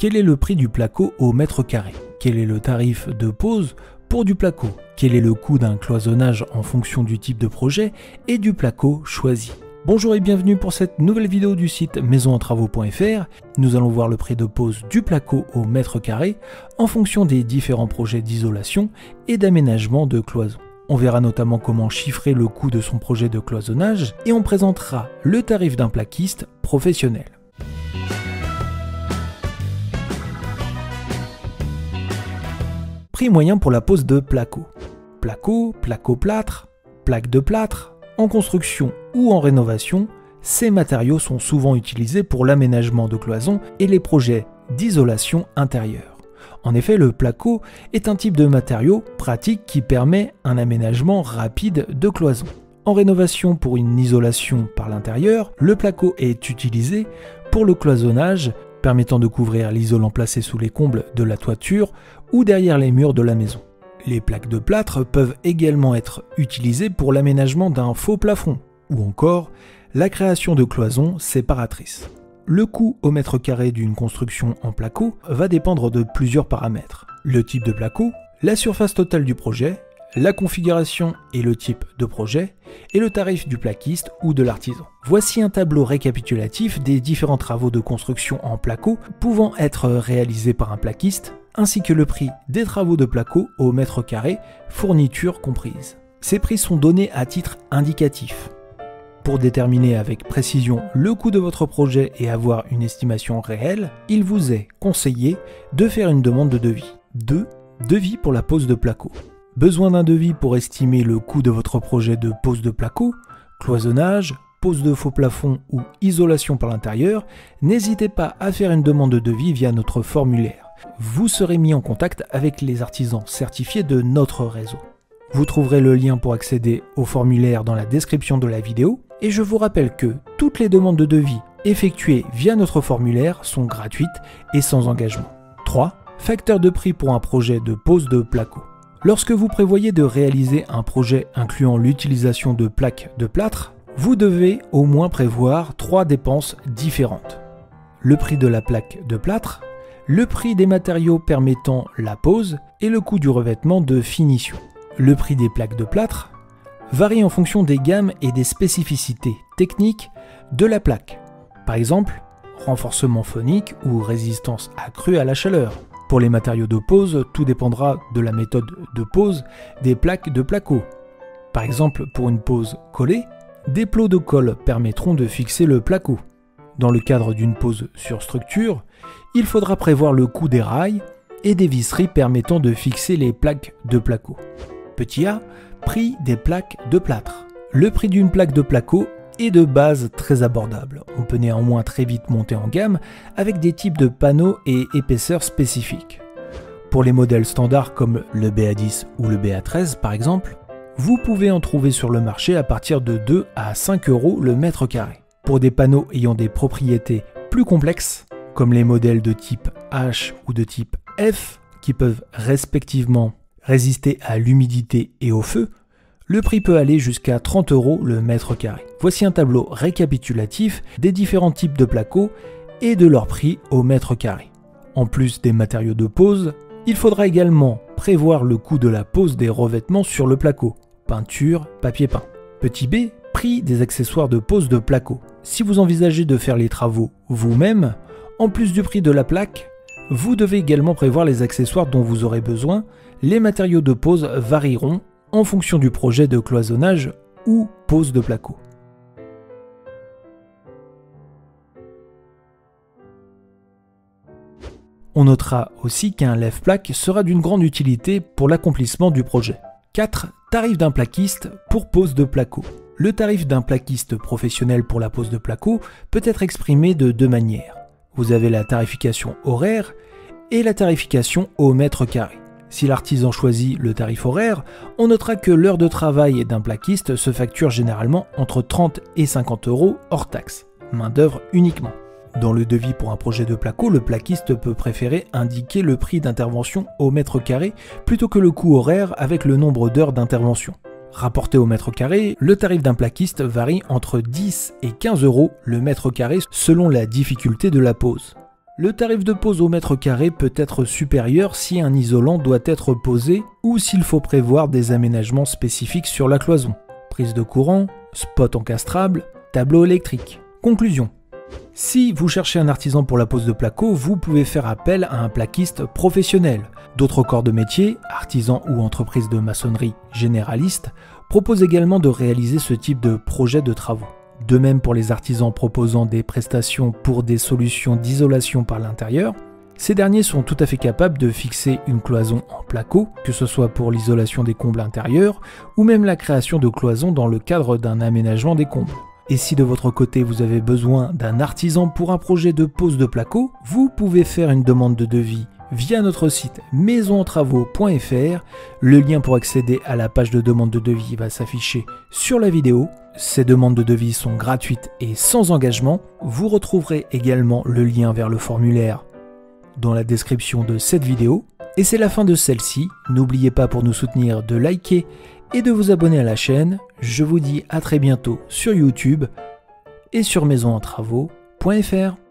Quel est le prix du placo au mètre carré? Quel est le tarif de pose pour du placo? Quel est le coût d'un cloisonnage en fonction du type de projet et du placo choisi? Bonjour et bienvenue pour cette nouvelle vidéo du site maisonentravaux.fr. Nous allons voir le prix de pose du placo au mètre carré en fonction des différents projets d'isolation et d'aménagement de cloisons. On verra notamment comment chiffrer le coût de son projet de cloisonnage et on présentera le tarif d'un plaquiste professionnel. Prix moyen pour la pose de placo. Placo, placo-plâtre, plaque de plâtre. En construction ou en rénovation, ces matériaux sont souvent utilisés pour l'aménagement de cloisons et les projets d'isolation intérieure. En effet, le placo est un type de matériau pratique qui permet un aménagement rapide de cloisons. En rénovation pour une isolation par l'intérieur, le placo est utilisé pour le cloisonnage, permettant de couvrir l'isolant placé sous les combles de la toiture ou derrière les murs de la maison. Les plaques de plâtre peuvent également être utilisées pour l'aménagement d'un faux plafond ou encore la création de cloisons séparatrices. Le coût au mètre carré d'une construction en placo va dépendre de plusieurs paramètres. Le type de placo, la surface totale du projet, la configuration et le type de projet, et le tarif du plaquiste ou de l'artisan. Voici un tableau récapitulatif des différents travaux de construction en placo pouvant être réalisés par un plaquiste, ainsi que le prix des travaux de placo au mètre carré, fourniture comprise. Ces prix sont donnés à titre indicatif. Pour déterminer avec précision le coût de votre projet et avoir une estimation réelle, il vous est conseillé de faire une demande de devis. 2. Devis pour la pose de placo. Besoin d'un devis pour estimer le coût de votre projet de pose de placo, cloisonnage, pose de faux plafond ou isolation par l'intérieur, n'hésitez pas à faire une demande de devis via notre formulaire. Vous serez mis en contact avec les artisans certifiés de notre réseau. Vous trouverez le lien pour accéder au formulaire dans la description de la vidéo et je vous rappelle que toutes les demandes de devis effectuées via notre formulaire sont gratuites et sans engagement. 3. Facteur de prix pour un projet de pose de placo. Lorsque vous prévoyez de réaliser un projet incluant l'utilisation de plaques de plâtre, vous devez au moins prévoir 3 dépenses différentes. Le prix de la plaque de plâtre, le prix des matériaux permettant la pose et le coût du revêtement de finition. Le prix des plaques de plâtre varie en fonction des gammes et des spécificités techniques de la plaque. Par exemple, renforcement phonique ou résistance accrue à la chaleur. Pour les matériaux de pose, tout dépendra de la méthode de pose des plaques de placo. Par exemple, pour une pose collée, des plots de colle permettront de fixer le placo. Dans le cadre d'une pose sur structure, il faudra prévoir le coût des rails et des visseries permettant de fixer les plaques de placo. Petit a, prix des plaques de plâtre. Le prix d'une plaque de placo est de base très abordable. On peut néanmoins très vite monter en gamme avec des types de panneaux et épaisseurs spécifiques. Pour les modèles standards comme le BA10 ou le BA13 par exemple, vous pouvez en trouver sur le marché à partir de 2 à 5 € le mètre carré. Pour des panneaux ayant des propriétés plus complexes, comme les modèles de type H ou de type F, qui peuvent respectivement résister à l'humidité et au feu, le prix peut aller jusqu'à 30 € le mètre carré. Voici un tableau récapitulatif des différents types de placo et de leur prix au mètre carré. En plus des matériaux de pose, il faudra également prévoir le coût de la pose des revêtements sur le placo, peinture, papier peint. Petit b, prix des accessoires de pose de placo. Si vous envisagez de faire les travaux vous-même, en plus du prix de la plaque, vous devez également prévoir les accessoires dont vous aurez besoin. Les matériaux de pose varieront en fonction du projet de cloisonnage ou pose de placo. On notera aussi qu'un lève-plaque sera d'une grande utilité pour l'accomplissement du projet. 4. Tarif d'un plaquiste pour pose de placo. Le tarif d'un plaquiste professionnel pour la pose de placo peut être exprimé de 2 manières. Vous avez la tarification horaire et la tarification au mètre carré. Si l'artisan choisit le tarif horaire, on notera que l'heure de travail d'un plaquiste se facture généralement entre 30 et 50 € hors taxe, main d'œuvre uniquement. Dans le devis pour un projet de placo, le plaquiste peut préférer indiquer le prix d'intervention au mètre carré plutôt que le coût horaire avec le nombre d'heures d'intervention. Rapporté au mètre carré, le tarif d'un plaquiste varie entre 10 et 15 € le mètre carré selon la difficulté de la pose. Le tarif de pose au mètre carré peut être supérieur si un isolant doit être posé ou s'il faut prévoir des aménagements spécifiques sur la cloison. Prise de courant, spot encastrable, tableau électrique. Conclusion. Si vous cherchez un artisan pour la pose de placo, vous pouvez faire appel à un plaquiste professionnel. D'autres corps de métier, artisans ou entreprises de maçonnerie généralistes, proposent également de réaliser ce type de projet de travaux. De même pour les artisans proposant des prestations pour des solutions d'isolation par l'intérieur, ces derniers sont tout à fait capables de fixer une cloison en placo, que ce soit pour l'isolation des combles intérieurs ou même la création de cloisons dans le cadre d'un aménagement des combles. Et si de votre côté vous avez besoin d'un artisan pour un projet de pose de placo, vous pouvez faire une demande de devis via notre site maisonentravaux.fr. Le lien pour accéder à la page de demande de devis va s'afficher sur la vidéo. Ces demandes de devis sont gratuites et sans engagement. Vous retrouverez également le lien vers le formulaire dans la description de cette vidéo. Et c'est la fin de celle-ci. N'oubliez pas pour nous soutenir de liker et de vous abonner à la chaîne. Je vous dis à très bientôt sur YouTube et sur maisonentravaux.fr.